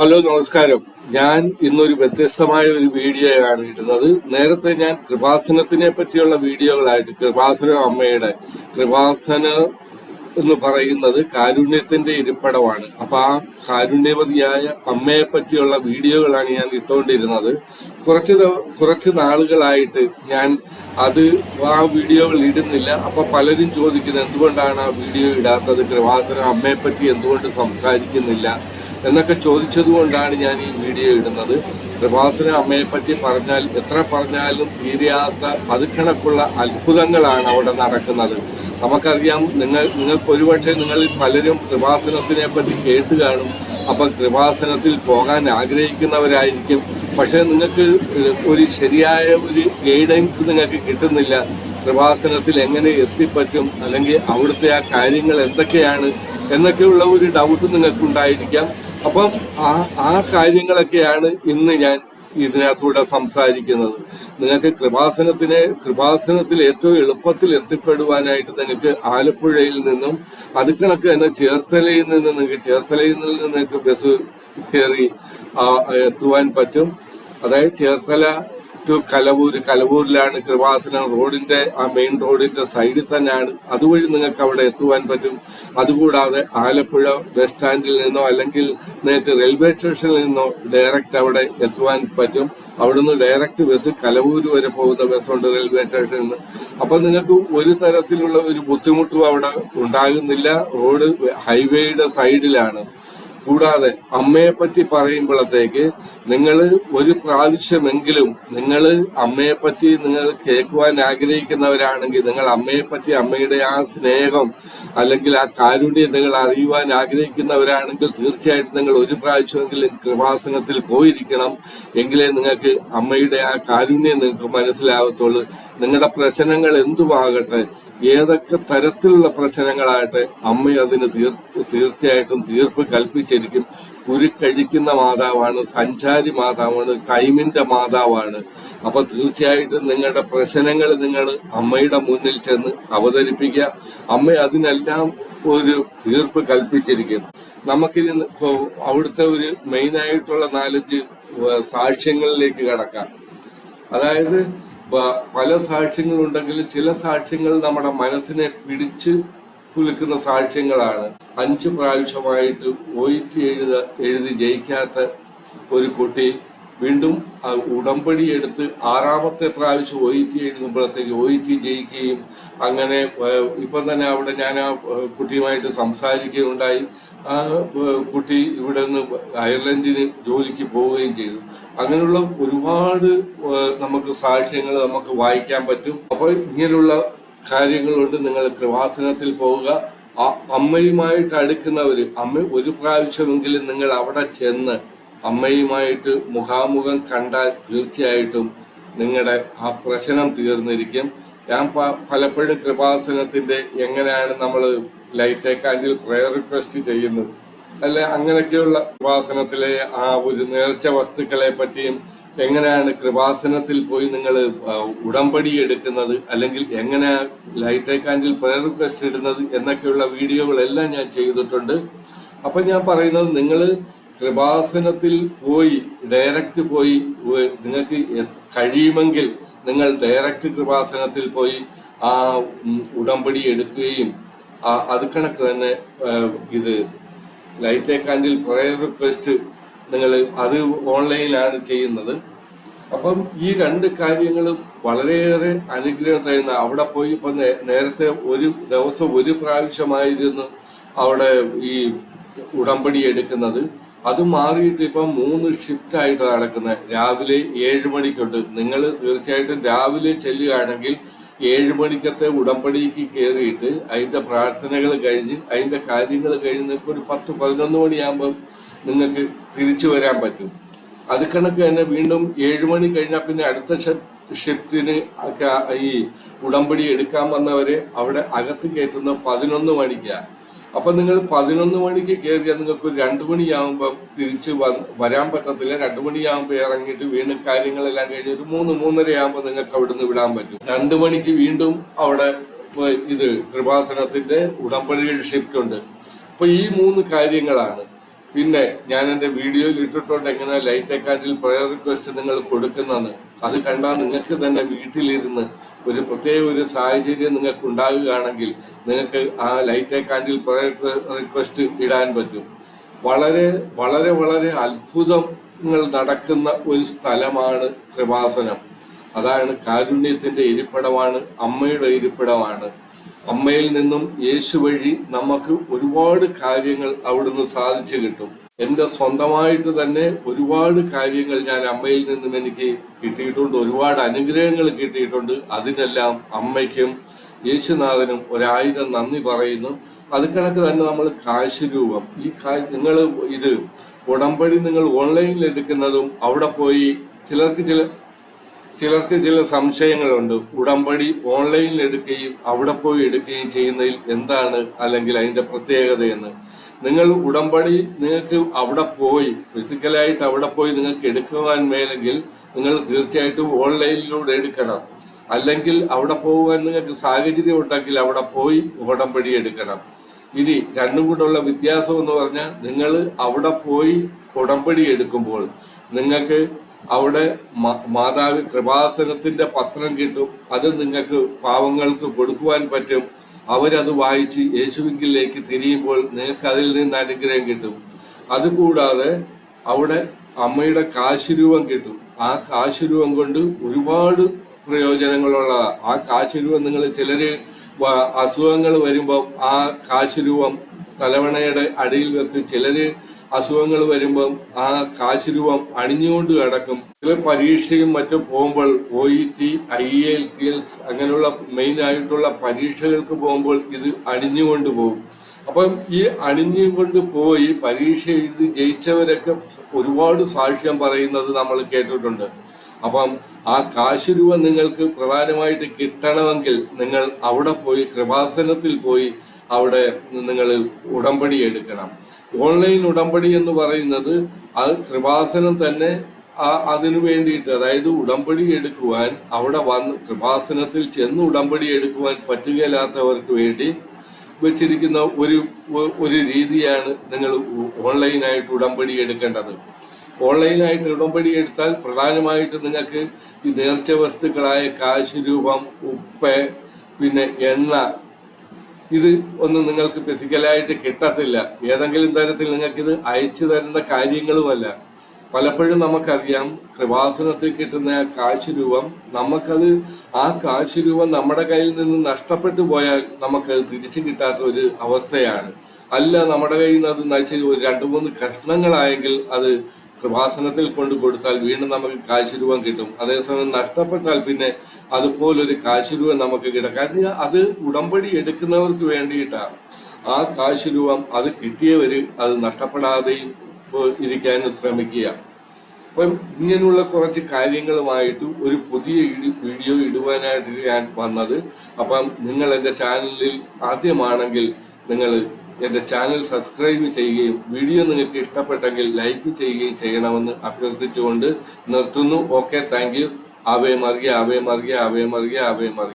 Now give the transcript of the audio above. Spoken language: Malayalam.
ഹലോ, നമസ്കാരം. ഞാൻ ഇന്നൊരു വ്യത്യസ്തമായ ഒരു വീഡിയോയാണ് ഇടുന്നത്. നേരത്തെ ഞാൻ കൃപാസനത്തിനെ പറ്റിയുള്ള വീഡിയോകളായിട്ട് കൃപാസന അമ്മയുടെ കൃപാസന എന്ന് പറയുന്നത് കാരുണ്യത്തിന്റെ ഇരിപ്പിടമാണ്. അപ്പൊ ആ കാരുണ്യവതിയായ അമ്മയെ പറ്റിയുള്ള വീഡിയോകളാണ് ഞാൻ ഇട്ടുകൊണ്ടിരുന്നത്. കുറച്ച് നാളുകളായിട്ട് ഞാൻ ആ വീഡിയോകൾ ഇടുന്നില്ല. അപ്പൊ പലരും ചോദിക്കുന്നത് എന്തുകൊണ്ടാണ് ആ വീഡിയോ ഇടാത്തത്, കൃപാസന അമ്മയെ പറ്റി എന്തുകൊണ്ട് സംസാരിക്കുന്നില്ല എന്നൊക്കെ ചോദിച്ചതുകൊണ്ടാണ് ഞാൻ ഈ വീഡിയോ ഇടുന്നത്. കൃപാസന അമ്മയെപ്പറ്റി പറഞ്ഞാൽ എത്ര പറഞ്ഞാലും തീരാത്ത പതുക്കണക്കുള്ള അത്ഭുതങ്ങളാണ് അവിടെ നടക്കുന്നത്. നമുക്കറിയാം, നിങ്ങൾക്ക് ഒരുപക്ഷെ നിങ്ങളിൽ പലരും കൃപാസനത്തിനെ പറ്റി കേട്ട് കാണും. അപ്പം കൃപാസനത്തിൽ പോകാൻ ആഗ്രഹിക്കുന്നവരായിരിക്കും. പക്ഷേ നിങ്ങൾക്ക് ഒരു ശരിയായ ഒരു ഗൈഡൻസ് നിങ്ങൾക്ക് കിട്ടുന്നില്ല. കൃപാസനത്തിൽ എങ്ങനെ എത്തിപ്പറ്റും, അല്ലെങ്കിൽ അവിടുത്തെ ആ കാര്യങ്ങൾ എന്തൊക്കെയാണ് എന്നൊക്കെയുള്ള ഒരു ഡൗട്ട് നിങ്ങൾക്കുണ്ടായിരിക്കാം. അപ്പം ആ കാര്യങ്ങളൊക്കെയാണ് ഇന്ന് ഞാൻ ഇതിനകത്തൂടെ സംസാരിക്കുന്നത്. നിങ്ങൾക്ക് കൃപാസനത്തിൽ ഏറ്റവും എളുപ്പത്തിൽ എത്തിപ്പെടുവാനായിട്ട് നിങ്ങൾക്ക് ആലപ്പുഴയിൽ നിന്നും കണക്ക് തന്നെ ചേർത്തലയിൽ നിങ്ങൾക്ക് ബസ് കയറി എത്തുവാൻ പറ്റും. അതായത് ചേർത്തല ടു കലവൂരിലാണ് കൃപാസനം. റോഡിന്റെ ആ മെയിൻ റോഡിന്റെ സൈഡിൽ തന്നെയാണ്. അതുവഴി നിങ്ങൾക്ക് അവിടെ എത്തുവാൻ പറ്റും. അതുകൂടാതെ ആലപ്പുഴ ബസ് സ്റ്റാൻഡിൽ നിന്നോ അല്ലെങ്കിൽ നിങ്ങൾക്ക് റെയിൽവേ സ്റ്റേഷനിൽ നിന്നോ ഡയറക്റ്റ് അവിടെ എത്തുവാൻ പറ്റും. അവിടുന്ന് ഡയറക്റ്റ് ബസ് കലവൂര് വരെ പോകുന്ന ബസ്സുണ്ട് റെയിൽവേ സ്റ്റേഷനിൽ നിന്ന്. അപ്പൊ നിങ്ങൾക്ക് ഒരു തരത്തിലുള്ള ഒരു ബുദ്ധിമുട്ടും അവിടെ ഉണ്ടാകുന്നില്ല. റോഡ് ഹൈവേയുടെ സൈഡിലാണ്. കൂടാതെ അമ്മയെ പറ്റി പറയുമ്പോഴത്തേക്ക് നിങ്ങൾ ഒരു പ്രാവശ്യമെങ്കിലും അമ്മയെപ്പറ്റി നിങ്ങൾ കേൾക്കുവാൻ ആഗ്രഹിക്കുന്നവരാണെങ്കിൽ, നിങ്ങൾ അമ്മയെപ്പറ്റി അമ്മയുടെ ആ സ്നേഹം അല്ലെങ്കിൽ ആ കാരുണ്യം നിങ്ങൾ അറിയുവാൻ ആഗ്രഹിക്കുന്നവരാണെങ്കിൽ തീർച്ചയായിട്ടും നിങ്ങൾ ഒരു പ്രാവശ്യമെങ്കിലും കൃപാസനത്തിൽ പോയിരിക്കണം. എങ്കിലേ നിങ്ങൾക്ക് അമ്മയുടെ ആ കാരുണ്യം നിങ്ങൾക്ക് മനസ്സിലാകത്തുള്ളൂ. നിങ്ങളുടെ പ്രശ്നങ്ങൾ എന്തുമാകട്ടെ, ഏതൊക്കെ തരത്തിലുള്ള പ്രശ്നങ്ങളാകട്ടെ, അമ്മ അതിന് തീർച്ചയായിട്ടും തീർപ്പ് കൽപ്പിച്ചിരിക്കും. കുരുക്കഴിക്കുന്ന മാതാവാണ്, സഞ്ചാരി മാതാവാണ്, ടൈമിന്റെ മാതാവാണ്. അപ്പൊ തീർച്ചയായിട്ടും നിങ്ങളുടെ പ്രശ്നങ്ങൾ നിങ്ങൾ അമ്മയുടെ മുന്നിൽ ചെന്ന് അവതരിപ്പിക്കുക. അമ്മ അതിനെല്ലാം ഒരു തീർപ്പ് കൽപ്പിച്ചിരിക്കും. നമുക്കിനി അവിടുത്തെ ഒരു മെയിനായിട്ടുള്ള 4-5 സാക്ഷ്യങ്ങളിലേക്ക് കടക്കാം. അതായത് പല സാക്ഷ്യങ്ങളുണ്ടെങ്കിലും ചില സാക്ഷ്യങ്ങൾ നമ്മുടെ മനസ്സിനെ പിടിച്ച് കുലുക്കുന്ന സാക്ഷ്യങ്ങളാണ്. 5 പ്രാവശ്യമായിട്ട് OET എഴുതി ജയിക്കാത്ത ഒരു കുട്ടി വീണ്ടും ഉടമ്പടി എടുത്ത് 6ാമത്തെ പ്രാവശ്യം OET എഴുതുമ്പോഴത്തേക്ക് OET ജയിക്കുകയും, അങ്ങനെ ഇപ്പം തന്നെ അവിടെ ഞാൻ ആ കുട്ടിയുമായിട്ട് സംസാരിക്കുകയുണ്ടായി. ആ കുട്ടി ഇവിടെ നിന്ന് അയർലൻഡിന് ജോലിക്ക് പോവുകയും ചെയ്തു. അങ്ങനെയുള്ള ഒരുപാട് നമുക്ക് സാക്ഷ്യങ്ങൾ നമുക്ക് വായിക്കാൻ പറ്റും. അപ്പോൾ ഇങ്ങനെയുള്ള കാര്യങ്ങളുണ്ട്. നിങ്ങൾ കൃപാസനത്തിൽ പോവുക. അമ്മയുമായിട്ട് അടുക്കുന്നവര്, അമ്മ ഒരു പ്രാവശ്യമെങ്കിലും നിങ്ങൾ അവിടെ ചെന്ന് അമ്മയുമായിട്ട് മുഖാമുഖം കണ്ടാൽ തീർച്ചയായിട്ടും നിങ്ങളുടെ ആ പ്രശ്നം തീർന്നിരിക്കും. ഞാൻ പലപ്പോഴും കൃപാസനത്തിന്റെ എങ്ങനെയാണ് നമ്മൾ ലൈറ്റ് കാൻഡിൽ പ്രയർ റിക്വസ്റ്റ് ചെയ്യുന്നത്, അല്ലെ അങ്ങനെയൊക്കെയുള്ള കൃപാസനത്തിലെ ആ ഒരു നേർച്ച വസ്തുക്കളെ പറ്റിയും, എങ്ങനെയാണ് കൃപാസനത്തിൽ പോയി നിങ്ങൾ ഉടമ്പടി എടുക്കുന്നത്, അല്ലെങ്കിൽ എങ്ങനെ ലൈറ്റ് കാൻഡിൽ പ്രയർ റിക്വസ്റ്റ് ഇടുന്നത് എന്നൊക്കെയുള്ള വീഡിയോകളെല്ലാം ഞാൻ ചെയ്തിട്ടുണ്ട്. അപ്പൊ ഞാൻ പറയുന്നത്, നിങ്ങൾ കൃപാസനത്തിൽ പോയി ഡയറക്റ്റ് പോയി നിങ്ങൾക്ക് കഴിയുമെങ്കിൽ നിങ്ങൾ ഡയറക്റ്റ് കൃപാസനത്തിൽ പോയി ആ ഉടമ്പടി എടുക്കുകയും അത് കണക്ക് തന്നെ ഇത് ലൈറ്റ് കാൻഡിൽ പ്രയർ റിക്വസ്റ്റ് നിങ്ങൾ അത് ഓൺലൈനിലാണ് ചെയ്യുന്നത്. അപ്പം ഈ 2 കാര്യങ്ങളും വളരെയേറെ അനുഗ്രഹം തരുന്ന, അവിടെ പോയി ഇപ്പം നേരത്തെ ഒരു ദിവസം ഒരു പ്രാവശ്യമായിരുന്നു അവിടെ ഈ ഉടമ്പടി എടുക്കുന്നത്. അത് മാറിയിട്ട് ഇപ്പം 3 ഷിഫ്റ്റായിട്ട് നടക്കുന്നത്. രാവിലെ 7 മണിക്കുണ്ട്. നിങ്ങൾ തീർച്ചയായിട്ടും രാവിലെ ചെല്ലുകയാണെങ്കിൽ 7 മണിക്കത്തെ ഉടമ്പടിക്ക് കയറിയിട്ട് അതിന്റെ പ്രാർത്ഥനകൾ കഴിഞ്ഞ് അതിന്റെ കാര്യങ്ങൾ കഴിഞ്ഞ് ഒരു 10-11 മണിയാകുമ്പം നിങ്ങൾക്ക് തിരിച്ചു വരാൻ പറ്റും. അത് കണക്ക് തന്നെ വീണ്ടും 7 മണി കഴിഞ്ഞാൽ പിന്നെ അടുത്ത ഷിഫ്റ്റിന് ഈ ഉടമ്പടി എടുക്കാൻ വന്നവരെ അവിടെ അകത്ത് കയറ്റുന്നത് 11 മണിക്കാണ്. അപ്പൊ നിങ്ങൾ 11 മണിക്ക് കയറിയാൽ നിങ്ങൾക്ക് ഒരു 2 മണിയാകുമ്പോൾ തിരിച്ച് വരാൻ പറ്റത്തില്ല. 2 മണിയാകുമ്പോൾ ഇറങ്ങിയിട്ട് വീണ്ടും കാര്യങ്ങളെല്ലാം കഴിഞ്ഞ് ഒരു 3-3:30 ആകുമ്പോൾ നിങ്ങൾക്ക് അവിടുന്ന് വിടാൻ പറ്റും. 2 മണിക്ക് വീണ്ടും അവിടെ ഇത് കൃപാസനത്തിന്റെ ഉടമ്പടിയുടെ ഷിഫ്റ്റ് ഉണ്ട്. അപ്പൊ ഈ 3 കാര്യങ്ങളാണ്. പിന്നെ ഞാൻ എൻ്റെ വീഡിയോയിൽ ഇട്ടിട്ടുണ്ട് എങ്ങനെ ലൈറ്റ് കാൻഡിൽ പ്രയർ റിക്വസ്റ്റ് നിങ്ങൾ കൊടുക്കുന്നതെന്ന്. അത് കണ്ടാൽ നിങ്ങൾക്ക് തന്നെ വീട്ടിലിരുന്ന് ഒരു പ്രത്യേക ഒരു സാഹചര്യം നിങ്ങൾക്ക് ഉണ്ടാകുകയാണെങ്കിൽ നിങ്ങൾക്ക് ആ ലൈറ്റ് കാൻഡിൽ പ്രയർ റിക്വസ്റ്റ് ഇടാൻ പറ്റും. വളരെ വളരെ വളരെ അത്ഭുതങ്ങൾ നടക്കുന്ന ഒരു സ്ഥലമാണ് കൃപാസനം. അതാണ് കാരുണ്യത്തിൻ്റെ ഇരിപ്പിടമാണ്, അമ്മയുടെ ഇരിപ്പിടമാണ്. അമ്മയിൽ നിന്നും യേശു വഴി നമുക്ക് ഒരുപാട് കാര്യങ്ങൾ അവിടുന്ന് സാധിച്ചു കിട്ടും. എൻ്റെ സ്വന്തമായിട്ട് തന്നെ ഒരുപാട് കാര്യങ്ങൾ ഞാൻ അമ്മയിൽ നിന്നും എനിക്ക് കിട്ടിയിട്ടുണ്ട്, ഒരുപാട് അനുഗ്രഹങ്ങൾ കിട്ടിയിട്ടുണ്ട്. അതിനെല്ലാം അമ്മയ്ക്കും യേശുനാഥനും 1000 നന്ദി പറയുന്നു. അത് കണക്ക് തന്നെ നമ്മൾ കാശ് രൂപം നിങ്ങൾ ഇത് ഉടമ്പടി നിങ്ങൾ ഓൺലൈനിൽ എടുക്കുന്നതും അവിടെ പോയി ചിലർക്ക് ചില സംശയങ്ങളുണ്ട്. ഉടമ്പടി ഓൺലൈനിൽ എടുക്കുകയും അവിടെ പോയി എടുക്കുകയും ചെയ്യുന്നതിൽ എന്താണ് അല്ലെങ്കിൽ അതിൻ്റെ പ്രത്യേകതയെന്ന്. നിങ്ങൾ ഉടമ്പടി നിങ്ങൾക്ക് അവിടെ പോയി ഫിസിക്കലായിട്ട് അവിടെ പോയി നിങ്ങൾക്ക് എടുക്കുവാൻ മേലെങ്കിൽ നിങ്ങൾ തീർച്ചയായിട്ടും ഓൺലൈനിലൂടെ എടുക്കണം. അല്ലെങ്കിൽ അവിടെ പോകുവാൻ നിങ്ങൾക്ക് സാഹചര്യം ഉണ്ടെങ്കിൽ അവിടെ പോയി ഉടമ്പടി എടുക്കണം. ഇനി രണ്ടും കൂടെയുള്ള വ്യത്യാസം എന്ന് പറഞ്ഞാൽ നിങ്ങൾ അവിടെ പോയി ഉടമ്പടി എടുക്കുമ്പോൾ നിങ്ങൾക്ക് അവിടെ മാതാവ് കൃപാസനത്തിന്റെ പത്രം കിട്ടും. അത് നിങ്ങൾക്ക് പാവങ്ങൾക്ക് കൊടുക്കുവാൻ പറ്റും. അവരത് വായിച്ച് യേശുവിങ്കിലേക്ക് തിരിയുമ്പോൾ നിങ്ങൾക്ക് അതിൽ നിന്ന് അനുഗ്രഹം കിട്ടും. അതുകൂടാതെ അവിടെ അമ്മയുടെ കാശുരൂപം കിട്ടും. ആ കാശുരൂപം കൊണ്ട് ഒരുപാട് പ്രയോജനങ്ങളുള്ളതാണ്. ആ കാശുരൂപം നിങ്ങൾ ചിലര് അസുഖങ്ങൾ വരുമ്പോൾ ആ കാശുരൂപം തലവണയുടെ അടിയിൽ വെക്കും. ചിലര് അസുഖങ്ങൾ വരുമ്പം ആ കാശുരൂപം അണിഞ്ഞുകൊണ്ട് കിടക്കും. ചില പരീക്ഷയും മറ്റും പോകുമ്പോൾ OET, IELTS അങ്ങനെയുള്ള മെയിൻ ആയിട്ടുള്ള പരീക്ഷകൾക്ക് പോകുമ്പോൾ ഇത് അണിഞ്ഞുകൊണ്ട് പോകും. അപ്പം ഈ അണിഞ്ഞുകൊണ്ട് പോയി പരീക്ഷ എഴുതി ജയിച്ചവരൊക്കെ ഒരുപാട് സാക്ഷ്യം പറയുന്നത് നമ്മൾ കേട്ടിട്ടുണ്ട്. അപ്പം ആ കാശുരൂപം നിങ്ങൾക്ക് പ്രധാനമായിട്ട് കിട്ടണമെങ്കിൽ നിങ്ങൾ അവിടെ പോയി കൃപാസനത്തിൽ പോയി അവിടെ നിങ്ങൾ ഉടമ്പടി എടുക്കണം. ഓൺലൈൻ ഉടമ്പടി എന്ന് പറയുന്നത് അത് കൃപാസനം തന്നെ അതിനു വേണ്ടിയിട്ട്, അതായത് ഉടമ്പടി എടുക്കുവാൻ അവിടെ വന്ന് കൃപാസനത്തിൽ ചെന്ന് ഉടമ്പടി എടുക്കുവാൻ പറ്റുകയില്ലാത്തവർക്ക് വേണ്ടി വെച്ചിരിക്കുന്ന ഒരു രീതിയാണ് നിങ്ങൾ ഓൺലൈനായിട്ട് ഉടമ്പടി എടുക്കേണ്ടത്. ഓൺലൈനായിട്ട് ഉടമ്പടി എടുത്താൽ പ്രധാനമായിട്ട് നിങ്ങൾക്ക് ഈ നേർച്ച വസ്തുക്കളായ കാശുരൂപം, ഉപ്പ്, പിന്നെ എണ്ണ, ഇത് ഒന്നും നിങ്ങൾക്ക് ഫിസിക്കലായിട്ട് കിട്ടത്തില്ല. ഏതെങ്കിലും തരത്തിൽ നിങ്ങൾക്കിത് അയച്ചു തരുന്ന കാര്യങ്ങളുമല്ല. പലപ്പോഴും നമുക്കറിയാം കൃപാസനത്തിൽ കിട്ടുന്ന ആ കാശുരൂപം ആ കാശുരൂപം നമ്മുടെ കയ്യിൽ നിന്ന് നഷ്ടപ്പെട്ടു പോയാൽ നമുക്കത് തിരിച്ചു കിട്ടാത്ത ഒരു അവസ്ഥയാണ്. അല്ല, നമ്മുടെ കയ്യിൽ നിന്ന് അത് നശിച്ച് ഒരു 2-3 കഷ്ണങ്ങളായെങ്കിൽ അത് കൃപാസനത്തിൽ കൊണ്ട് കൊടുത്താൽ വീണ്ടും നമുക്ക് കാശുരൂപം കിട്ടും. അതേസമയം നഷ്ടപ്പെട്ടാൽ പിന്നെ അതുപോലൊരു കാശുരൂപം നമുക്ക് കിട്ടും. കാരണം അത് ഉടമ്പടി എടുക്കുന്നവർക്ക് വേണ്ടിയിട്ടാണ്. ആ കാശുരൂപം അത് കിട്ടിയവർ അത് നഷ്ടപ്പെടാതെയും ഇരിക്കാനും ശ്രമിക്കുക. അപ്പം ഇങ്ങനെയുള്ള കുറച്ച് കാര്യങ്ങളുമായിട്ട് ഒരു പുതിയ വീഡിയോ ഇടുവാനായിട്ട് ഞാൻ വന്നത്. അപ്പം നിങ്ങൾ എൻ്റെ ചാനലിൽ ആദ്യമാണെങ്കിൽ നിങ്ങൾ എൻ്റെ ചാനൽ സബ്സ്ക്രൈബ് ചെയ്യുകയും വീഡിയോ നിങ്ങൾക്ക് ഇഷ്ടപ്പെട്ടെങ്കിൽ ലൈക്ക് ചെയ്യുകയും ചെയ്യണമെന്ന് അഭ്യർത്ഥിച്ചുകൊണ്ട് നിർത്തുന്നു. Okay, thank you. ആവേ മറിയ, ആവേ മറിയ, ആവേ മറിയ, ആവേ മറിയ.